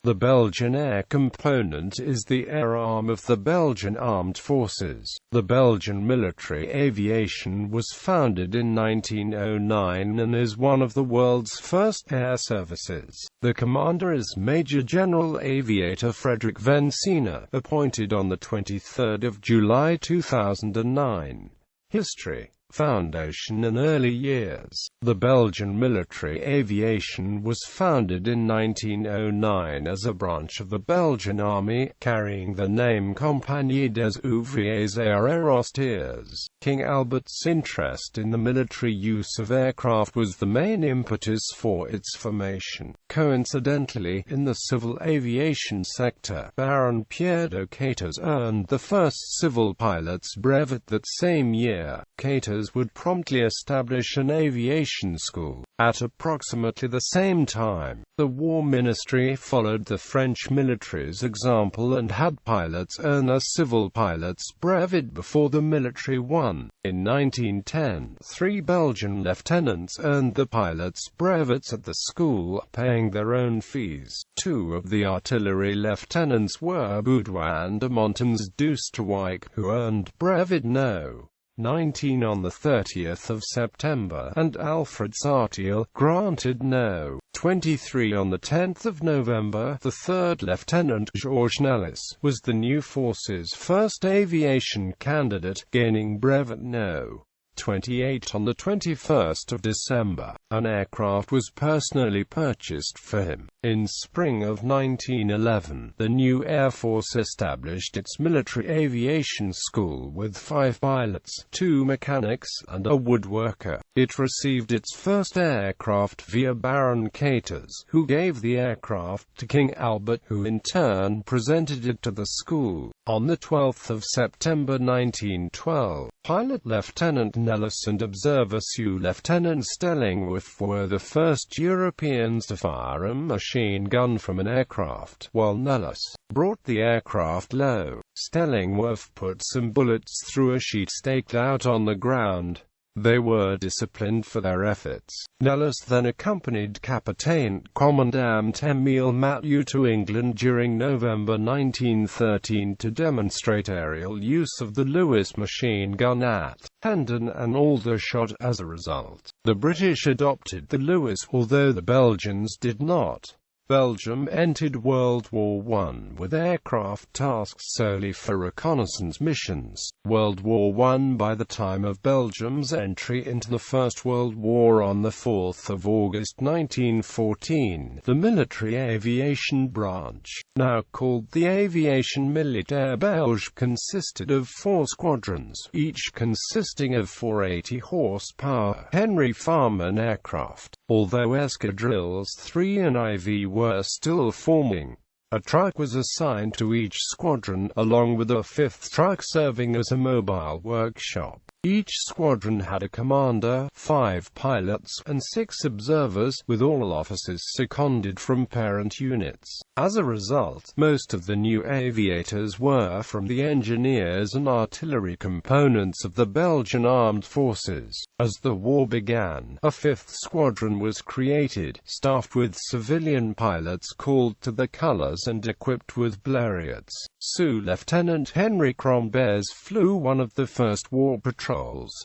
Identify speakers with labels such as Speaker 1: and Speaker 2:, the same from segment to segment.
Speaker 1: The Belgian Air Component is the air arm of the Belgian Armed Forces. The Belgian military aviation was founded in 1909 and is one of the world's first air services. The commander is Major General Aviator Frederik Vansina, appointed on the 23rd of July 2009. History, foundation and early years. The Belgian military aviation was founded in 1909 as a branch of the Belgian Army, carrying the name Compagnie des Ouvriers Aérostiers. King Albert's interest in the military use of aircraft was the main impetus for its formation. Coincidentally, in the civil aviation sector, Baron Pierre de Caters earned the first civil pilot's brevet that same year. Caters would promptly establish an aviation school. At approximately the same time, the War Ministry followed the French military's example and had pilots earn a civil pilot's brevet before the military one. In 1910, 3 Belgian lieutenants earned the pilot's brevets at the school, paying their own fees. 2 of the artillery lieutenants were Boudoir and Montans Dousterwijk, who earned brevet No. 19 on the 30th of September, and Alfred Sartiel, granted No. 23 on the 10th of November. The 3rd Lieutenant Georges Nellis was the new force's first aviation candidate, gaining brevet No. 28 on the 21st of December. An aircraft was personally purchased for him. In spring of 1911, the new Air Force established its military aviation school with 5 pilots, 2 mechanics, and a woodworker. It received its first aircraft via Baron Caters, who gave the aircraft to King Albert, who in turn presented it to the school. On the 12th of September 1912, Pilot Lieutenant Nellis and Observer Sue Lieutenant Stellingworth were the first Europeans to fire a machine gun from an aircraft. While Nellis brought the aircraft low, Stellingworth put some bullets through a sheet staked out on the ground. They were disciplined for their efforts. Nellis then accompanied Capitaine Commandant Émile Mathieu to England during November 1913 to demonstrate aerial use of the Lewis machine gun at Hendon and Aldershot. As a result, the British adopted the Lewis, although the Belgians did not. Belgium entered World War I with aircraft tasked solely for reconnaissance missions. World War I. By the time of Belgium's entry into the First World War on 4 August 1914, the military aviation branch, now called the Aviation Militaire Belge, consisted of 4 squadrons, each consisting of 480 horsepower Henry Farman aircraft. Although escadrilles 3 and IV were still forming, a truck was assigned to each squadron, along with a 5th truck serving as a mobile workshop. Each squadron had a commander, 5 pilots, and 6 observers, with all officers seconded from parent units. As a result, most of the new aviators were from the engineers and artillery components of the Belgian Armed Forces. As the war began, a 5th squadron was created, staffed with civilian pilots called to the colors and equipped with Blériots. Sous-Lieutenant Henri Crombez flew one of the first war patrols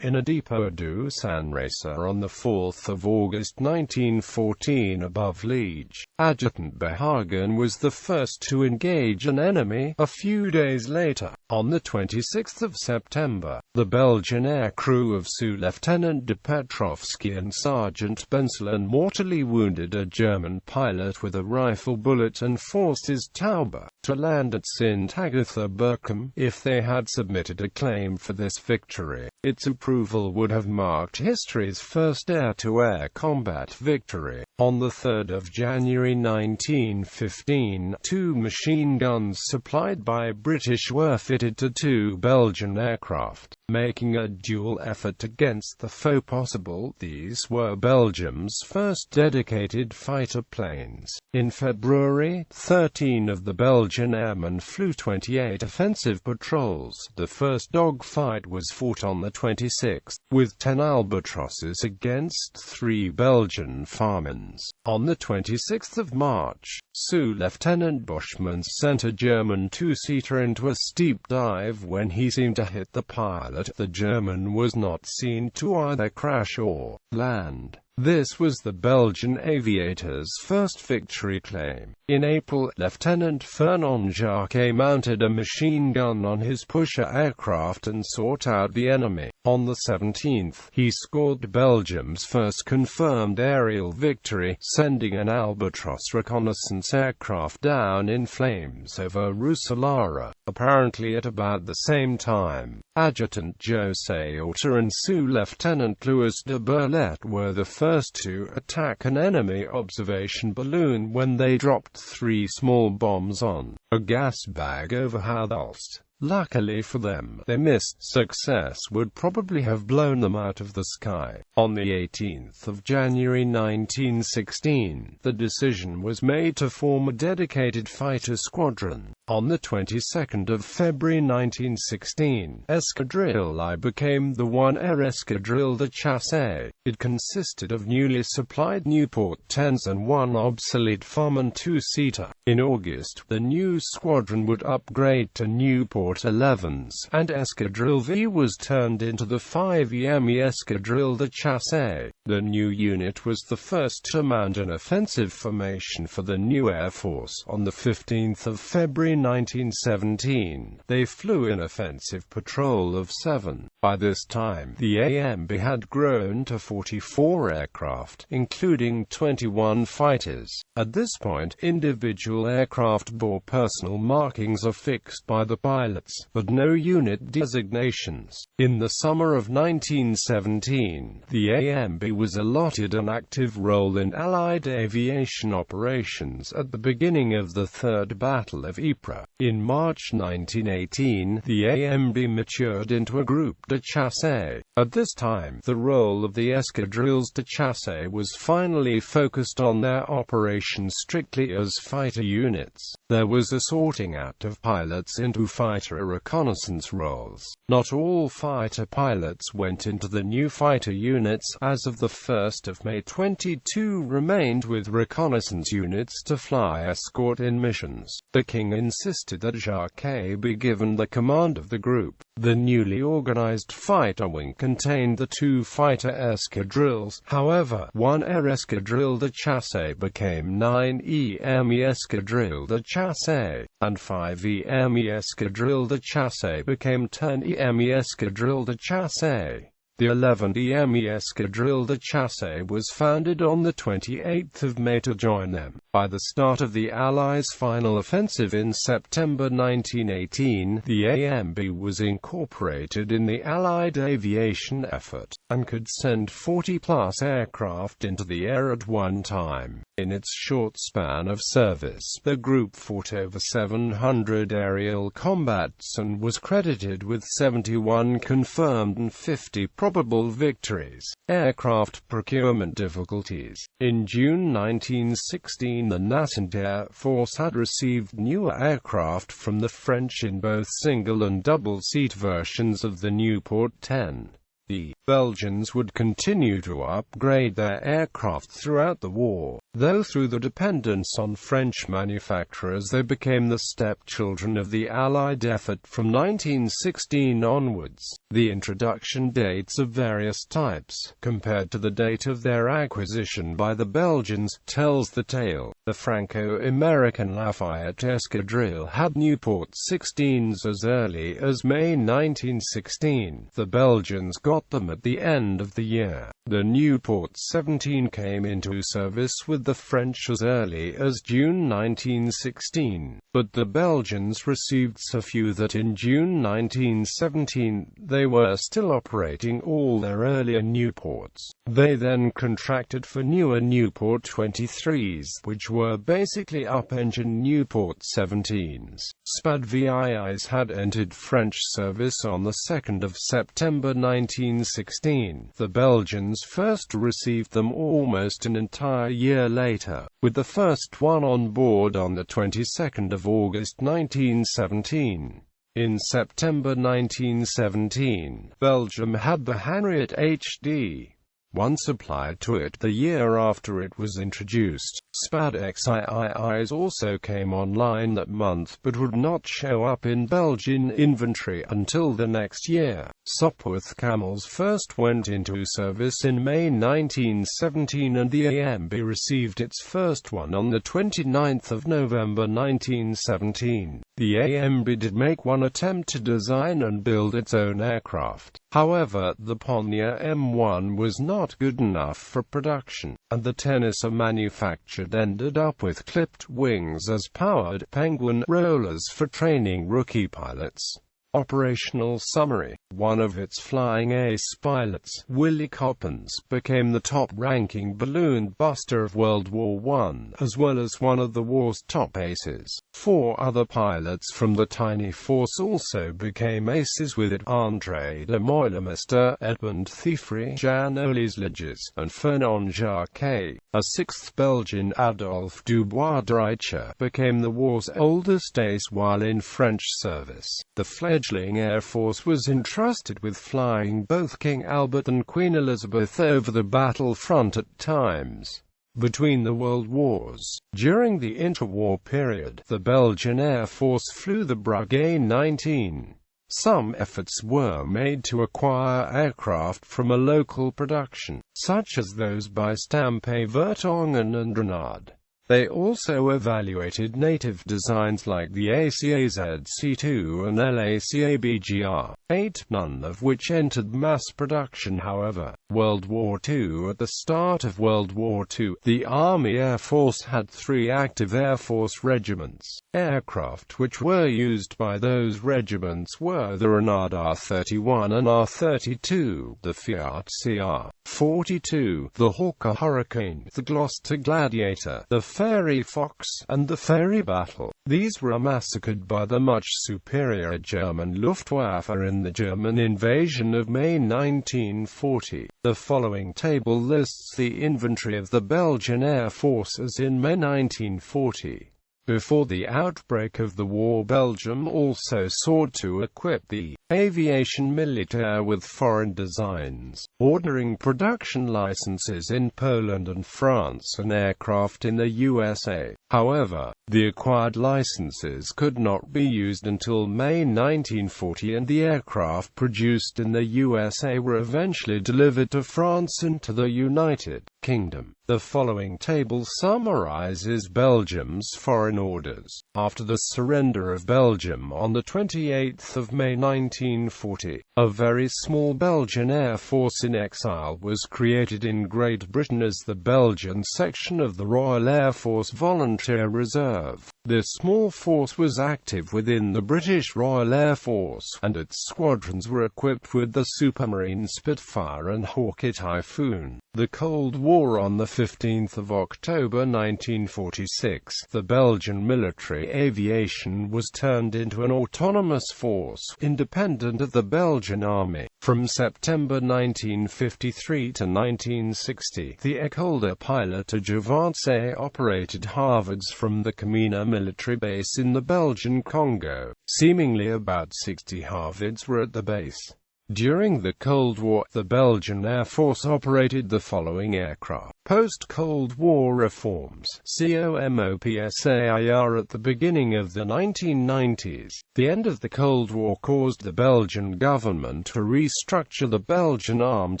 Speaker 1: in a Depot du Sanracer on 4 August 1914 above Liege. Adjutant Behagen was the first to engage an enemy. A few days later, on 26 September, the Belgian air crew of Sous-Lieutenant de Petrovsky and Sergeant Benselen mortally wounded a German pilot with a rifle bullet and forced his Taube to land at St. Agatha Berkham. If they had submitted a claim for this victory, its approval would have marked history's first air-to-air combat victory. On 3 January 1915, 2 machine guns supplied by British were fitted to 2 Belgian aircraft, making a dual effort against the foe possible. These were Belgium's first dedicated fighter planes. In February, 13 of the Belgian airmen flew 28 offensive patrols. The first dogfight was fought on on the 26th, with 10 albatrosses against 3 Belgian Farmans. On the 26th of March, Lieutenant Bushman sent a German two-seater into a steep dive. When he seemed to hit the pilot, the German was not seen to either crash or land. This was the Belgian aviator's first victory claim. In April, Lieutenant Fernand Jacquet mounted a machine gun on his pusher aircraft and sought out the enemy. On the 17th, he scored Belgium's first confirmed aerial victory, sending an Albatros reconnaissance aircraft down in flames over Rousselara. Apparently at about the same time, Adjutant José Horta and Sous-Lieutenant Louis de Berlet were the first to attack an enemy observation balloon when they dropped 3 small bombs on a gas bag over Hadalst. Luckily for them, their missed success would probably have blown them out of the sky. On the 18th of January 1916, the decision was made to form a dedicated fighter squadron. On the 22nd of February 1916, Escadrille I became the 1 Air Escadrille de Chasse. It consisted of newly supplied Nieuport 10s and 1 obsolete Farman two-seater. In August, the new squadron would upgrade to Nieuport 11s, and Escadrille V was turned into the 5 EME Escadrille de Chasse. The new unit was the first to mount an offensive formation for the new Air Force. On the 15th of February 1917, they flew an offensive patrol of 7. By this time, the AMB had grown to 44 aircraft, including 21 fighters. At this point, individual aircraft bore personal markings affixed by the pilots, but no unit designations. In the summer of 1917, the AMB was allotted an active role in Allied aviation operations at the beginning of the Third Battle of Ypres. In March 1918, the AMB matured into a group de chasse. At this time, the role of the escadrilles de chasse was finally focused on their operations strictly as fighter units. There was a sorting out of pilots into fighter reconnaissance roles. Not all fighter pilots went into the new fighter units. As of the 1st of May, 22 remained with reconnaissance units to fly escort-in missions. The King insisted that Jacquet be given the command of the group. The newly organized fighter wing contained the 2 fighter escadrilles. However, 1 Air Escadrille de Chasse became 9 EME Escadrille de Chasse, and 5 EME Escadrille de Chasse became 10 EME Escadrille de Chasse. The 11th EME Escadrille de Chasse was founded on the 28th of May to join them. By the start of the Allies' final offensive in September 1918, the AMB was incorporated in the Allied aviation effort, and could send 40-plus aircraft into the air at one time. In its short span of service, the group fought over 700 aerial combats and was credited with 71 confirmed and 50 probable victories. Aircraft procurement difficulties. In June 1916, the nascent Air Force had received newer aircraft from the French in both single and double-seat versions of the Nieuport 10. The Belgians would continue to upgrade their aircraft throughout the war, though through the dependence on French manufacturers they became the stepchildren of the Allied effort from 1916 onwards. The introduction dates of various types, compared to the date of their acquisition by the Belgians, tells the tale. The Franco-American Lafayette Escadrille had Nieuport 16s as early as May 1916. The Belgians got them at the end of the year. The Nieuport 17 came into service with the French as early as June 1916, but the Belgians received so few that in June 1917 they were still operating all their earlier Nieuports. They then contracted for newer Nieuport 23s, which were basically up-engine Nieuport 17s. SPAD VIIs had entered French service on the 2nd of September 1916. The Belgians first received them almost an entire year later, with the first one on board on the 22nd of August 1917. In September 1917, Belgium had the Hanriot HD. One supplied to it the year after it was introduced. SPAD XIIIs also came online that month but would not show up in Belgian inventory until the next year. Sopwith Camels first went into service in May 1917 and the AMB received its first one on the 29th of November 1917. The AMB did make one attempt to design and build its own aircraft. However, the Ponnier M1 was not good enough for production, and the Tennisser manufactured ended up with clipped wings as powered Penguin rollers for training rookie pilots. Operational summary: one of its flying ace pilots, Willy Coppens, became the top-ranking balloon buster of World War I, as well as one of the war's top aces. 4 other pilots from the tiny force also became aces with it: André de Moilemester, Edmund Thiefry, Jan Oliesliges, and Fernand Jacquet. A 6th Belgian, Adolphe Dubois-Dreicher, became the war's oldest ace while in French service. The fledgling Air Force was entrusted with flying both King Albert and Queen Elizabeth over the battlefront at times between the World Wars. During the interwar period, the Belgian Air Force flew the Breguet 19. Some efforts were made to acquire aircraft from a local production, such as those by Stampé Vertongen and Renard. They also evaluated native designs like the ACAZ-C2 and LACABGR-8, none of which entered mass production however. World War II. At the start of World War II, the Army Air Force had 3 active Air Force regiments. Aircraft which were used by those regiments were the Renard R-31 and R-32, the Fiat CR-42, the Hawker Hurricane, the Gloucester Gladiator, the Fairy Fox, and the Fairy Battle. These were massacred by the much superior German Luftwaffe in the German invasion of May 1940. The following table lists the inventory of the Belgian Air Forces in May 1940. Before the outbreak of the war, Belgium also sought to equip the aviation militaire with foreign designs, ordering production licenses in Poland and France and aircraft in the USA. However, the acquired licenses could not be used until May 1940 and the aircraft produced in the USA were eventually delivered to France and to the United Kingdom. The following table summarizes Belgium's foreign orders. After the surrender of Belgium on the 28th of May 1940, a very small Belgian Air Force in exile was created in Great Britain as the Belgian section of the Royal Air Force Volunteer Reserve. This small force was active within the British Royal Air Force, and its squadrons were equipped with the Supermarine Spitfire and Hawker Typhoon. The Cold War. On the 15th of October 1946, the Belgian military aviation was turned into an autonomous force, independent of the Belgian Army. From September 1953 to 1960, the École de Pilotage Avancée operated halvards from the Kamina military base in the Belgian Congo. Seemingly about 60 halvards were at the base. During the Cold War, the Belgian Air Force operated the following aircraft. Post-Cold War reforms, COMOPSAIR. At the beginning of the 1990s, the end of the Cold War caused the Belgian government to restructure the Belgian Armed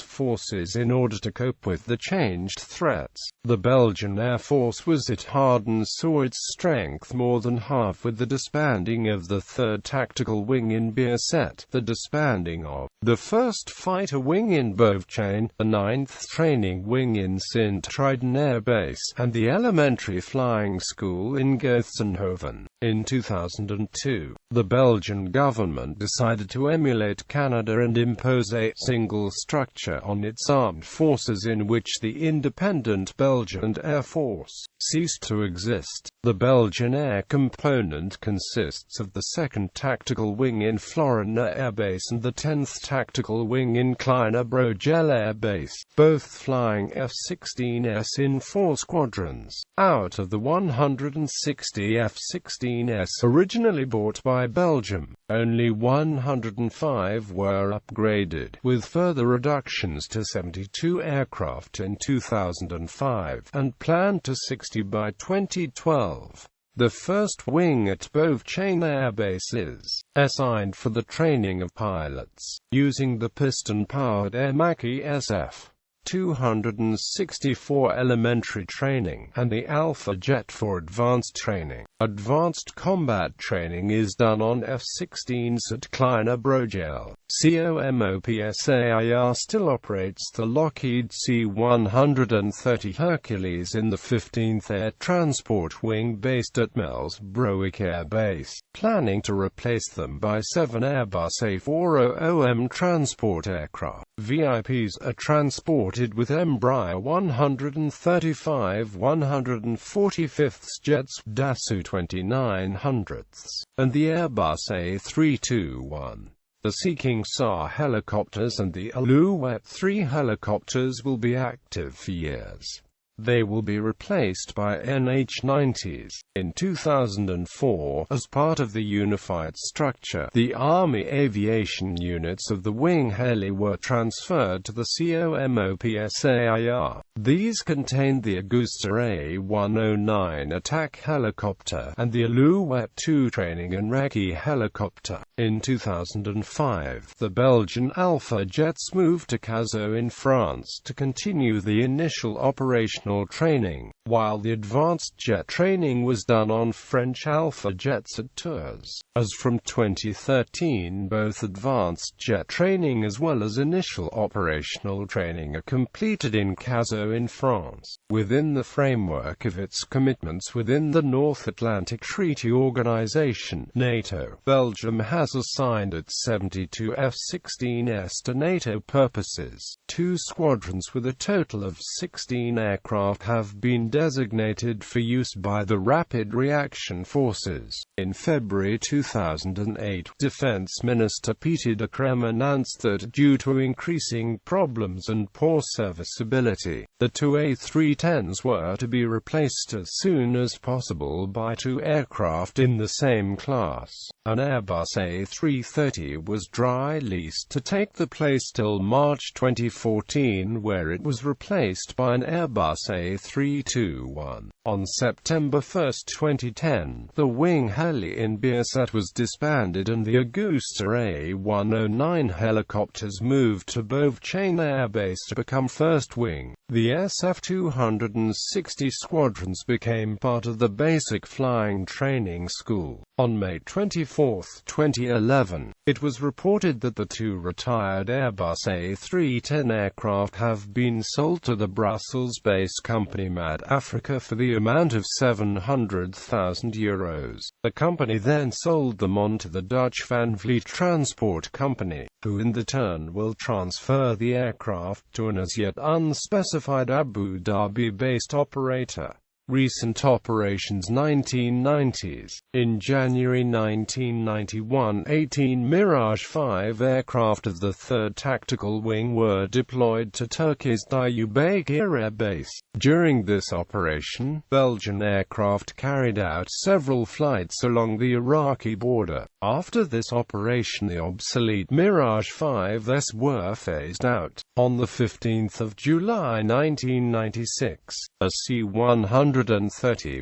Speaker 1: Forces in order to cope with the changed threats. The Belgian Air Force was at heart and saw its strength more than half with the disbanding of the 3rd Tactical Wing in Bierset, the disbanding of the 1st Fighter Wing in Beauvchain, the 9th Training Wing in Sint-Truiden Air Base, and the Elementary Flying School in Geuzenhoven. In 2002, the Belgian government decided to emulate Canada and impose a single structure on its armed forces in which the independent Belgian Air Force ceased to exist. The Belgian Air Component consists of the 2nd Tactical Wing in Florina Air Base and the 10th Tactical Wing in Kleine Brogel Air Base, both flying F-16 F-16s in 4 squadrons. Out of the 160 F-16s originally bought by Belgium, only 105 were upgraded, with further reductions to 72 aircraft in 2005, and planned to 60 by 2012. The first wing at Belgian Air Base is assigned for the training of pilots, using the piston-powered Air Macchi SF-264 elementary training, and the Alpha Jet for advanced training. Advanced combat training is done on F-16s at Kleiner Brogel. COMOPSAIR still operates the Lockheed C-130 Hercules in the 15th Air Transport Wing based at Melsbroek Air Base, planning to replace them by 7 Airbus A400M transport aircraft. VIPs are transported with Embraer 135-145th jets, Dassault 2900s, and the Airbus A321. The Sea King SAR helicopters and the Alouette 3 helicopters will be active for years. They will be replaced by NH-90s. In 2004, as part of the unified structure, the Army aviation units of the Wing Heli were transferred to the COMOPSAIR. These contained the Augusta A-109 attack helicopter, and the Alouette 2 training and recce helicopter. In 2005, the Belgian Alpha jets moved to Cazaux in France to continue the initial operational training, while the advanced jet training was done on French Alpha jets at Tours. As from 2013, both advanced jet training as well as initial operational training are completed in Cazaux in France. Within the framework of its commitments within the North Atlantic Treaty Organization, NATO, Belgium has assigned its 72 F-16s to NATO purposes. 2 squadrons with a total of 16 aircraft have been designated for use by the Rapid Reaction Forces. In February 2008, Defense Minister Peter de Crème announced that due to increasing problems and poor serviceability, the 2 A310s were to be replaced as soon as possible by 2 aircraft in the same class. An Airbus A330 was dry leased to take the place till March 2014, where it was replaced by an Airbus A321. On September 1, 2010, the Wing Heli in Bierset was disbanded and the Augusta A109 helicopters moved to Belgian Air Base to become First Wing. The SF-260 squadrons became part of the Basic Flying Training School. On May 24, 2011, it was reported that the 2 retired Airbus A310 aircraft have been sold to the Brussels-based company Mad Africa for the amount of €700,000. The company then sold them on to the Dutch Van Vliet Transport Company, who in the turn will transfer the aircraft to an as yet unspecified Abu Dhabi-based operator. Recent operations 1990s. In January 1991, 18 Mirage 5 aircraft of the 3rd Tactical Wing were deployed to Turkey's Diyarbakir Air Base. During this operation, Belgian aircraft carried out several flights along the Iraqi border. After this operation, the obsolete Mirage 5s were phased out. On the 15th of July 1996, a C-130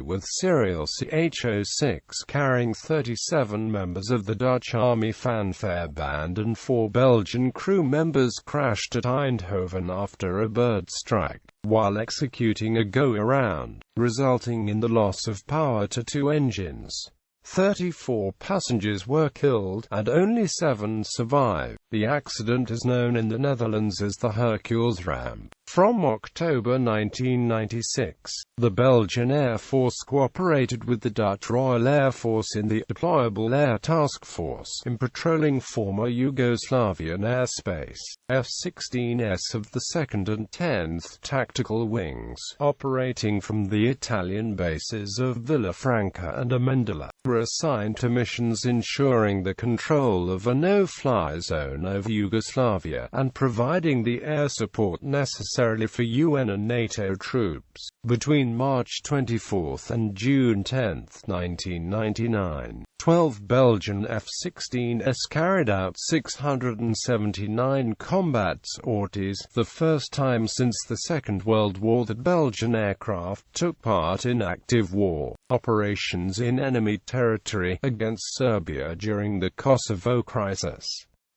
Speaker 1: with serial CH-06 carrying 37 members of the Dutch Army Fanfare Band and 4 Belgian crew members crashed at Eindhoven after a bird strike, while executing a go-around, resulting in the loss of power to 2 engines. 34 passengers were killed, and only 7 survived. The accident is known in the Netherlands as the Hercules ramp. From October 1996, the Belgian Air Force cooperated with the Dutch Royal Air Force in the Deployable Air Task Force in patrolling former Yugoslavian airspace. F-16s of the 2nd and 10th Tactical Wings, operating from the Italian bases of Villafranca and Amendola, were assigned to missions ensuring the control of a no-fly zone over Yugoslavia, and providing the air support necessary necessarily for UN and NATO troops. Between March 24 and June 10, 1999, 12 Belgian F-16s carried out 679 combat sorties, the first time since the Second World War that Belgian aircraft took part in active war operations in enemy territory against Serbia during the Kosovo crisis.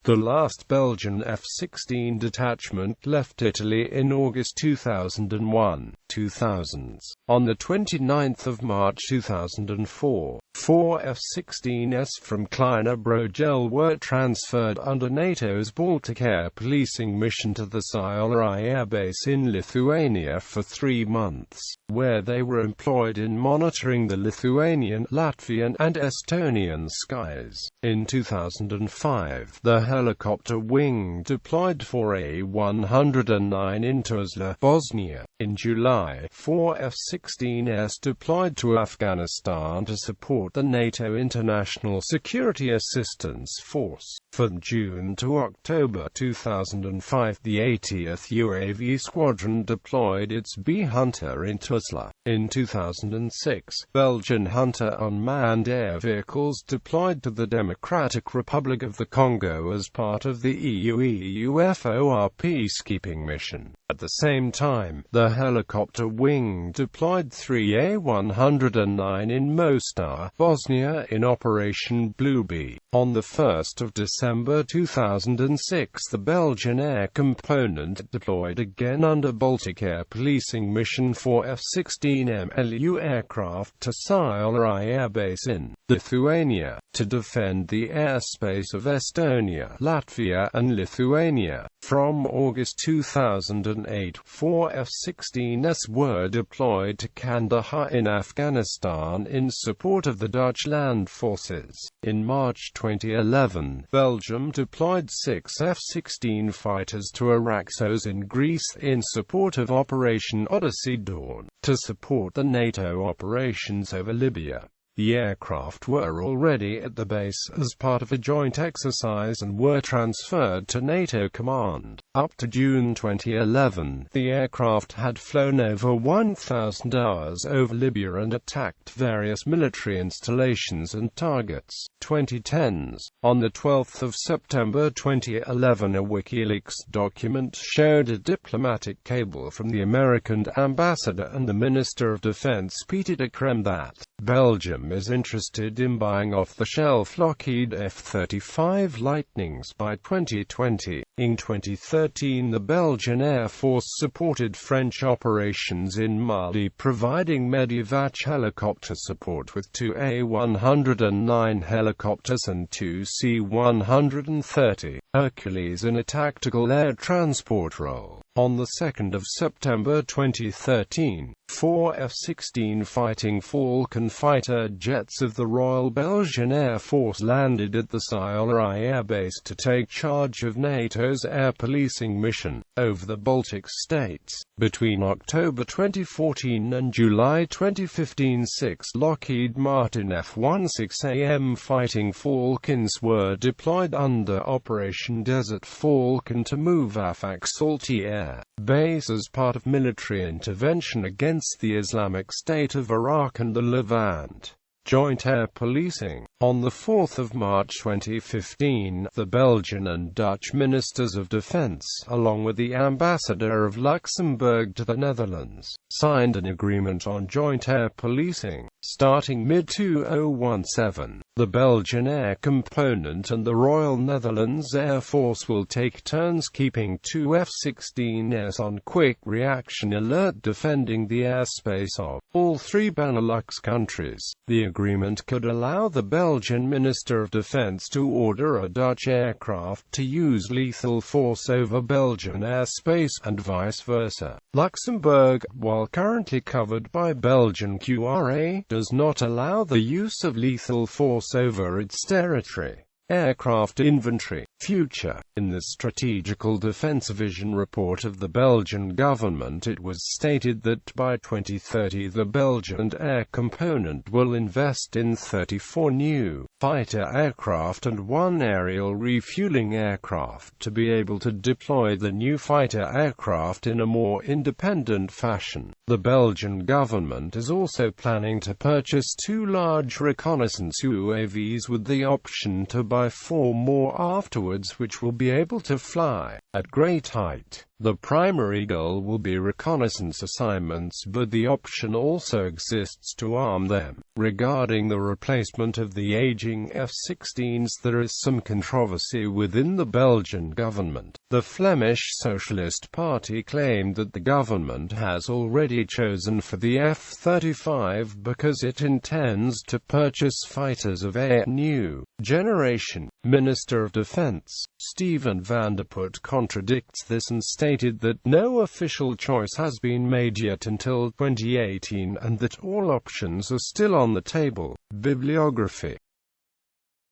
Speaker 1: The last Belgian F-16 detachment left Italy in August 2001. 2000s. On the 29th of March 2004, 4 F-16s from Kleiner Brogel were transferred under NATO's Baltic Air Policing mission to the Šiauliai Air Base in Lithuania for 3 months, where they were employed in monitoring the Lithuanian, Latvian, and Estonian skies. In 2005, the helicopter wing deployed for A-109 in Tuzla, Bosnia. In July, 4 F-16s deployed to Afghanistan to support the NATO International Security Assistance Force. From June to October 2005, the 80th UAV Squadron deployed its B-Hunter in Tuzla. In 2006, Belgian Hunter unmanned air vehicles deployed to the Democratic Republic of the Congo as part of the EU-EUFOR peacekeeping mission. At the same time, the helicopter wing deployed 3 A-109 in Mostar, Bosnia in Operation Bluebee. On the 1st of December 2006, the Belgian Air Component deployed again under Baltic Air Policing mission for F-16 MLU aircraft to Šiauliai Air Base in Lithuania, to defend the airspace of Estonia, Latvia and Lithuania. From August 2008, 4 F-16s were deployed to Kandahar in Afghanistan in support of the Dutch land forces. In March 2011, Belgium deployed 6 F-16 fighters to Araxos in Greece in support of Operation Odyssey Dawn, to support the NATO operations over Libya. The aircraft were already at the base as part of a joint exercise and were transferred to NATO command. Up to June 2011, the aircraft had flown over 1,000 hours over Libya and attacked various military installations and targets. 2010s. On the 12th of September 2011, a WikiLeaks document showed a diplomatic cable from the American ambassador and the Minister of Defense Peter de Crème that Belgium is interested in buying off-the-shelf Lockheed F-35 Lightnings by 2020. In 2013, the Belgian Air Force supported French operations in Mali, providing Medivac helicopter support with 2 A-109 helicopters and 2 C-130 Hercules in a tactical air transport role. On the 2nd of September 2013, 4 F-16 Fighting Falcon fighter jets of the Royal Belgian Air Force landed at the Šiauliai Air Base to take charge of NATO's air policing mission over the Baltic states. Between October 2014 and July 2015, 6 Lockheed Martin F-16AM Fighting Falcons were deployed under Operation Desert Falcon to move Afak Salty Air Base as part of military intervention against the Islamic State of Iraq and the Levant. Joint air policing. On the 4th of March 2015, the Belgian and Dutch Ministers of Defense, along with the Ambassador of Luxembourg to the Netherlands, signed an agreement on joint air policing. Starting mid-2017, the Belgian Air Component and the Royal Netherlands Air Force will take turns keeping 2 F-16s on quick reaction alert defending the airspace of all 3 Benelux countries. The agreement could allow the Belgian Minister of Defense to order a Dutch aircraft to use lethal force over Belgian airspace, and vice versa. Luxembourg, while currently covered by Belgian QRA, does not allow the use of lethal force over its territory. Aircraft inventory. Future. In the Strategical Defense Vision report of the Belgian government, it was stated that by 2030 the Belgian Air Component will invest in 34 new fighter aircraft and 1 aerial refueling aircraft to be able to deploy the new fighter aircraft in a more independent fashion. The Belgian government is also planning to purchase 2 large reconnaissance UAVs with the option to buy 4 more afterwards, which will be able to fly at great height. The primary goal will be reconnaissance assignments, but the option also exists to arm them. Regarding the replacement of the aging F-16s, there is some controversy within the Belgian government. The Flemish Socialist Party claimed that the government has already chosen for the F-35 because it intends to purchase fighters of a new generation. Minister of Defense Steven van der Putte contradicts this and stated that no official choice has been made yet until 2018 and that all options are still on the table. Bibliography.